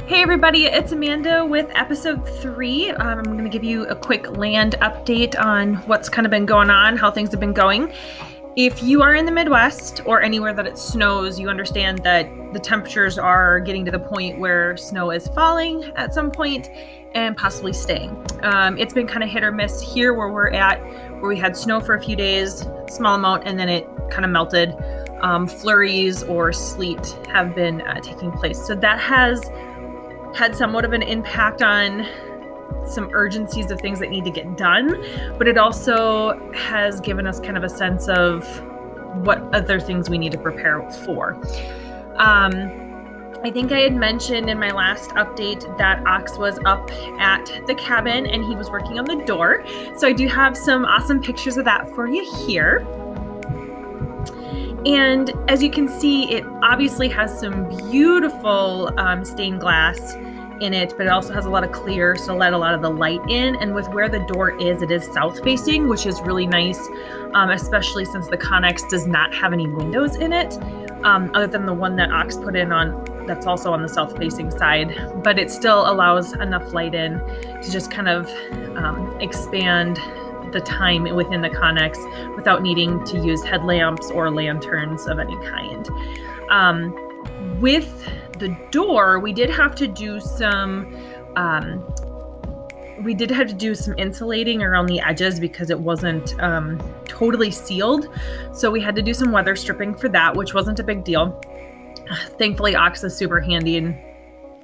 Hey everybody, it's Amanda with episode 3. I'm going to give you a quick land update on what's kind of been going on, how things have been going. If you are in the Midwest or anywhere that it snows, you understand that the temperatures are getting to the point where snow is falling at some point and possibly staying. It's been kind of hit or miss here where we're at, where we had snow for a few days, small amount, and then it kind of melted. Flurries or sleet have been taking place. So that has had somewhat of an impact on some urgencies of things that need to get done, but it also has given us kind of a sense of what other things we need to prepare for. I think I had mentioned in my last update that Ox was up at the cabin and he was working on the door. So I do have some awesome pictures of that for you here. And as you can see, it obviously has some beautiful stained glass in it, but it also has a lot of clear, so let a lot of the light in. And with where the door is, it is south facing, which is really nice, especially since the Connex does not have any windows in it, other than the one that Ox put in on that's also on the south facing side. But it still allows enough light in to just kind of expand the time within the Connex without needing to use headlamps or lanterns of any kind. With the door, we did have to do some insulating around the edges because it wasn't totally sealed. So we had to do some weather stripping for that, which wasn't a big deal. Thankfully, Ox is super handy and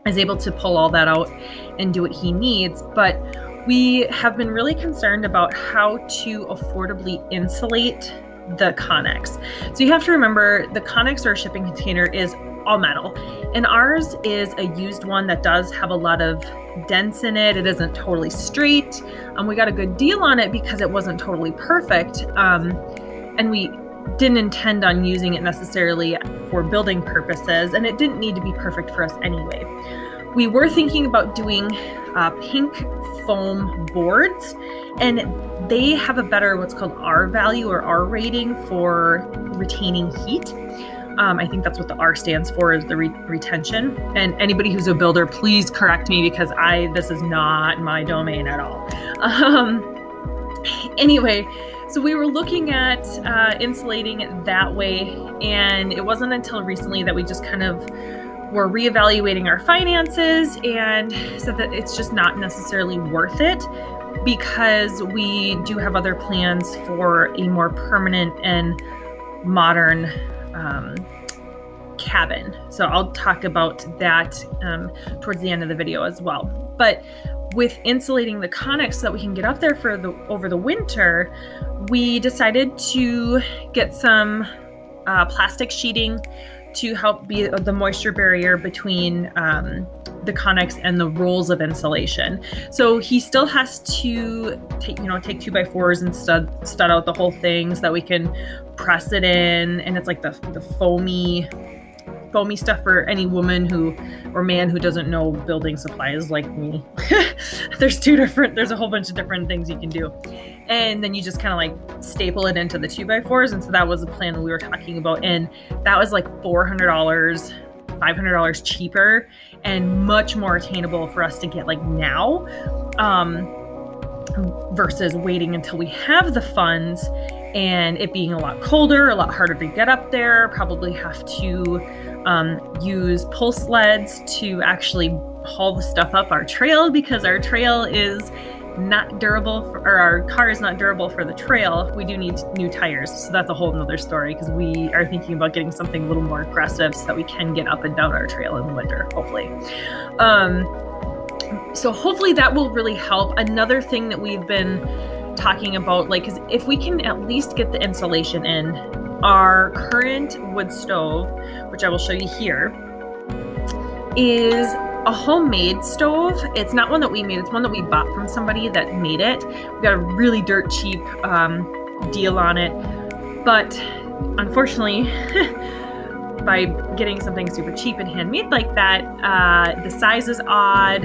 is able to pull all that out and do what he needs. But we have been really concerned about how to affordably insulate the Connex. So you have to remember the Connex or a shipping container is all metal, and ours is a used one that does have a lot of dents in it. It isn't totally straight. We got a good deal on it because it wasn't totally perfect, and we didn't intend on using it necessarily for building purposes, and it didn't need to be perfect for us anyway. We were thinking about doing pink foam boards, and they have a better what's called R value or R rating for retaining heat. I think that's what the R stands for, is the retention. And anybody who's a builder, please correct me because this is not my domain at all. Anyway, so we were looking at insulating it that way, and it wasn't until recently that we just kind of were reevaluating our finances and said that it's just not necessarily worth it because we do have other plans for a more permanent and modern cabin. So I'll talk about that towards the end of the video as well. But with insulating the Connex so that we can get up there for over the winter, we decided to get some plastic sheeting to help be the moisture barrier between the Connex and the rolls of insulation. So he still has to take 2x4s and stud out the whole thing so that we can press it in. And it's like the foamy stuff for any woman or man who doesn't know building supplies like me. There's a whole bunch of different things you can do. And then you just kind of like staple it into the 2x4s. And so that was the plan we were talking about. And that was like $400, $500 cheaper and much more attainable for us to get like now, versus waiting until we have the funds and it being a lot colder, a lot harder to get up there, probably have to use pull sleds to actually haul the stuff up our trail because our trail is not durable or our car is not durable for the trail. We do need new tires. So that's a whole nother story because we are thinking about getting something a little more aggressive so that we can get up and down our trail in the winter, hopefully. So hopefully that will really help. Another thing that we've been talking about, is if we can at least get the insulation in, our current wood stove, which I will show you here, is a homemade stove. It's not one that we made. It's one that we bought from somebody that made it. We got a really dirt cheap deal on it. But unfortunately, by getting something super cheap and handmade like that, the size is odd.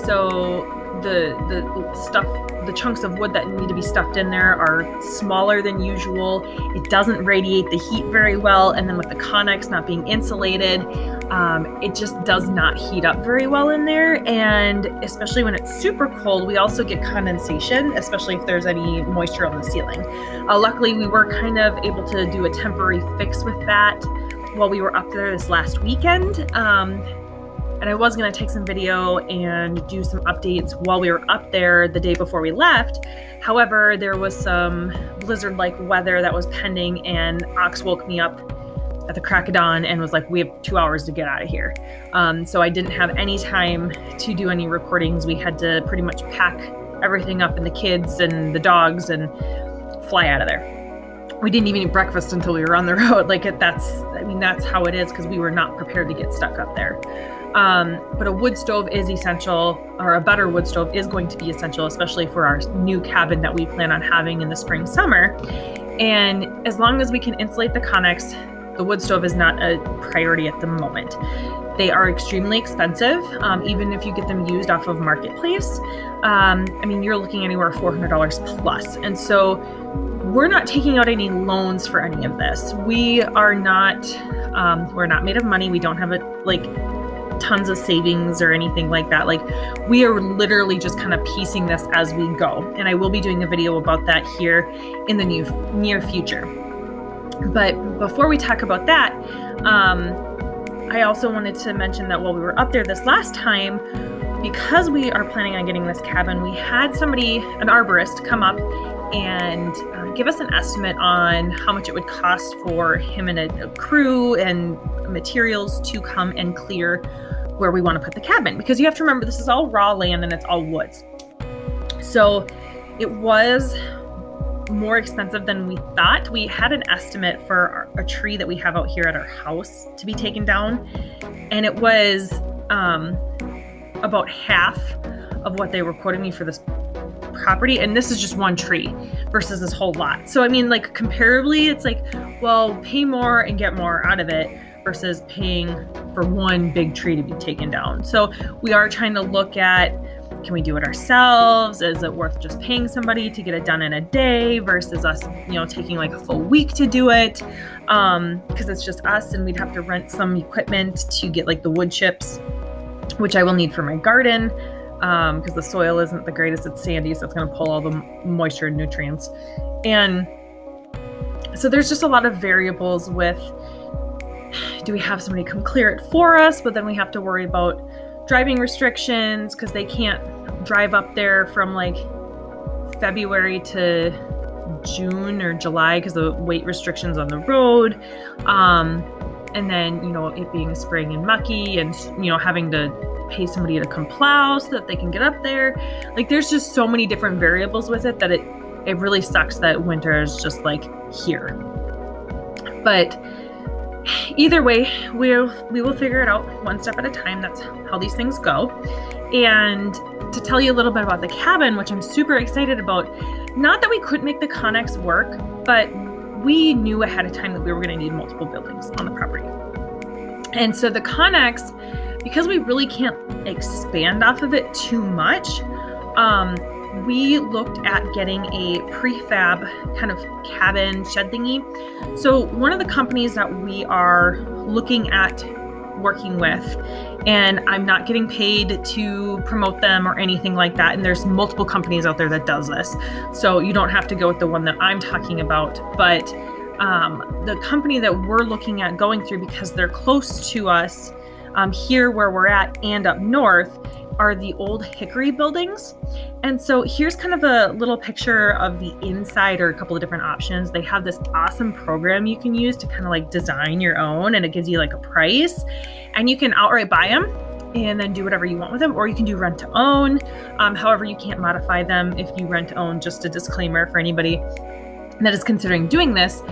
So the chunks of wood that need to be stuffed in there are smaller than usual. It doesn't radiate the heat very well. And then with the Connex not being insulated, it just does not heat up very well in there. And especially when it's super cold, we also get condensation, especially if there's any moisture on the ceiling. Luckily, we were kind of able to do a temporary fix with that while we were up there this last weekend. And I was going to take some video and do some updates while we were up there the day before we left. However, there was some blizzard-like weather that was pending, and Ox woke me up at the crack of dawn and was like, we have 2 hours to get out of here. So I didn't have any time to do any recordings. We had to pretty much pack everything up, and the kids and the dogs, and fly out of there. We didn't even eat breakfast until we were on the road. That's how it is, because we were not prepared to get stuck up there. But a wood stove is essential, or a better wood stove is going to be essential, especially for our new cabin that we plan on having in the spring, summer. And as long as we can insulate the Connex, the wood stove is not a priority at the moment. They are extremely expensive, even if you get them used off of Marketplace. You're looking anywhere $400 plus. And so we're not taking out any loans for any of this. We're not made of money. We don't have tons of savings or anything like that. We are literally just kind of piecing this as we go. And I will be doing a video about that here in the near future. But before we talk about that, I also wanted to mention that while we were up there this last time, because we are planning on getting this cabin, we had somebody, an arborist, come up and give us an estimate on how much it would cost for him and a crew and materials to come and clear where we want to put the cabin. Because you have to remember, this is all raw land and it's all woods. So it was more expensive than we thought. We had an estimate for a tree that we have out here at our house to be taken down, and it was about half of what they were quoting me for this property, and this is just one tree versus this whole lot. So comparably, it's pay more and get more out of it versus paying for one big tree to be taken down. So we are trying to look at, can we do it ourselves? Is it worth just paying somebody to get it done in a day versus us, taking a full week to do it? Because it's just us, and we'd have to rent some equipment to get the wood chips, which I will need for my garden, because the soil isn't the greatest. It's sandy, so it's going to pull all the moisture and nutrients. And so there's just a lot of variables with, do we have somebody come clear it for us? But then we have to worry about driving restrictions, because they can't drive up there from February to June or July because of weight restrictions on the road. And then, it being spring and mucky, and, having to pay somebody to come plow so that they can get up there. There's just so many different variables with it that it really sucks that winter is just here. But either way, we will figure it out one step at a time. That's how these things go. And to tell you a little bit about the cabin, which I'm super excited about, not that we couldn't make the Connex work, but we knew ahead of time that we were going to need multiple buildings on the property. And so the Connex, because we really can't expand off of it too much, we looked at getting a prefab kind of cabin shed thingy. So one of the companies that we are looking at working with, and I'm not getting paid to promote them or anything like that, and there's multiple companies out there that does this, so you don't have to go with the one that I'm talking about, but the company that we're looking at going through, because they're close to us here where we're at and up north, are the old Hickory buildings. And so here's kind of a little picture of the inside, or a couple of different options. They have this awesome program you can use to kind of design your own, and it gives you a price, and you can outright buy them and then do whatever you want with them, or you can do rent to own. However, you can't modify them if you rent to own, just a disclaimer for anybody that is considering doing this.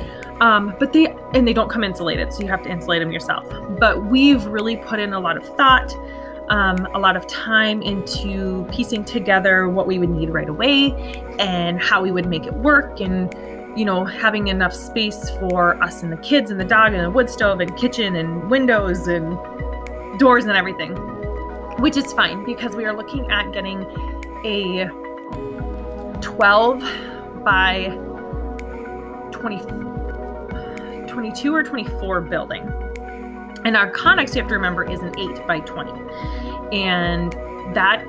But they don't come insulated, so you have to insulate them yourself. But we've really put in a lot of thought, a lot of time into piecing together what we would need right away and how we would make it work, and having enough space for us and the kids and the dog and the wood stove and kitchen and windows and doors and everything, which is fine, because we are looking at getting a 12 by 22 or 24 building. And our Connex, you have to remember, is an 8 by 20. And that,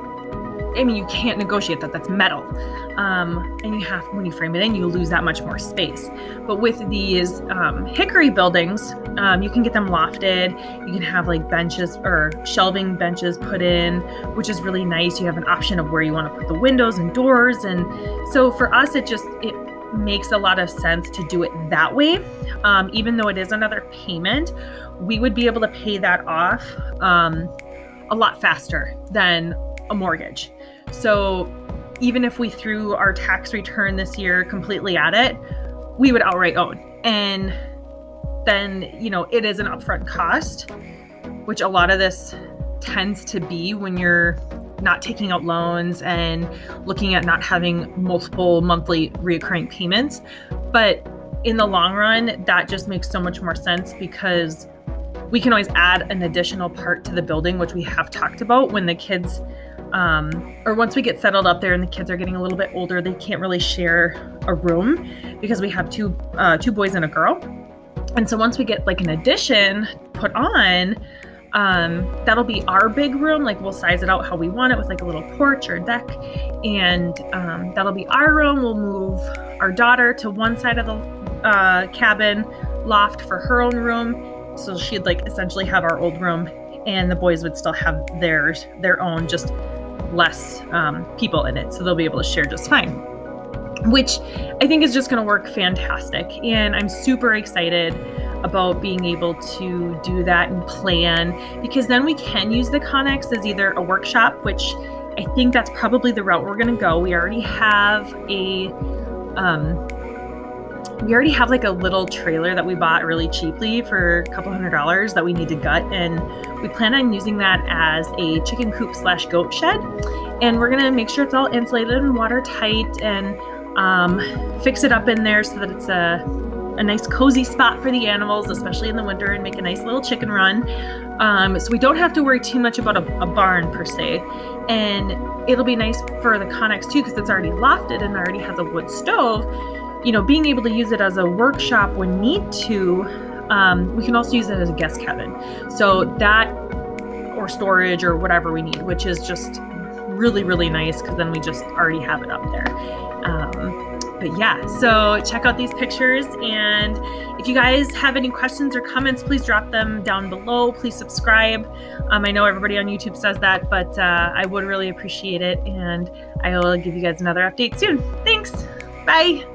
I mean, you can't negotiate that. That's metal. And you have, when you frame it in, you lose that much more space. But with these hickory buildings, you can get them lofted. You can have like benches or shelving benches put in, which is really nice. You have an option of where you want to put the windows and doors. And so for us, it makes a lot of sense to do it that way. Even though it is another payment, we would be able to pay that off a lot faster than a mortgage. So even if we threw our tax return this year completely at it, we would outright own. And then, it is an upfront cost, which a lot of this tends to be when you're not taking out loans and looking at not having multiple monthly reoccurring payments. But in the long run, that just makes so much more sense because we can always add an additional part to the building, which we have talked about when the kids, or once we get settled up there and the kids are getting a little bit older, they can't really share a room because we have two boys and a girl. And so once we get like an addition put on, that'll be our big room. Like we'll size it out how we want it with like a little porch or deck. And that'll be our room. We'll move our daughter to one side of the cabin loft for her own room. So she'd like essentially have our old room, and the boys would still have their own, just less people in it. So they'll be able to share just fine, which I think is just going to work fantastic. And I'm super excited about being able to do that and plan, because then we can use the Connex as either a workshop, which I think that's probably the route we're going to go. We already have like a little trailer that we bought really cheaply for a couple $100 that we need to gut. And we plan on using that as a chicken coop / goat shed. And we're going to make sure it's all insulated and watertight and fix it up in there so that it's a nice cozy spot for the animals, especially in the winter, and make a nice little chicken run. So we don't have to worry too much about a barn per se. And it'll be nice for the Connex too, because it's already lofted and already has a wood stove. Being able to use it as a workshop when need to, we can also use it as a guest cabin. So that, or storage or whatever we need, which is just really, really nice because then we just already have it up there. But yeah, so check out these pictures. And if you guys have any questions or comments, please drop them down below. Please subscribe. I know everybody on YouTube says that, but I would really appreciate it. And I will give you guys another update soon. Thanks. Bye.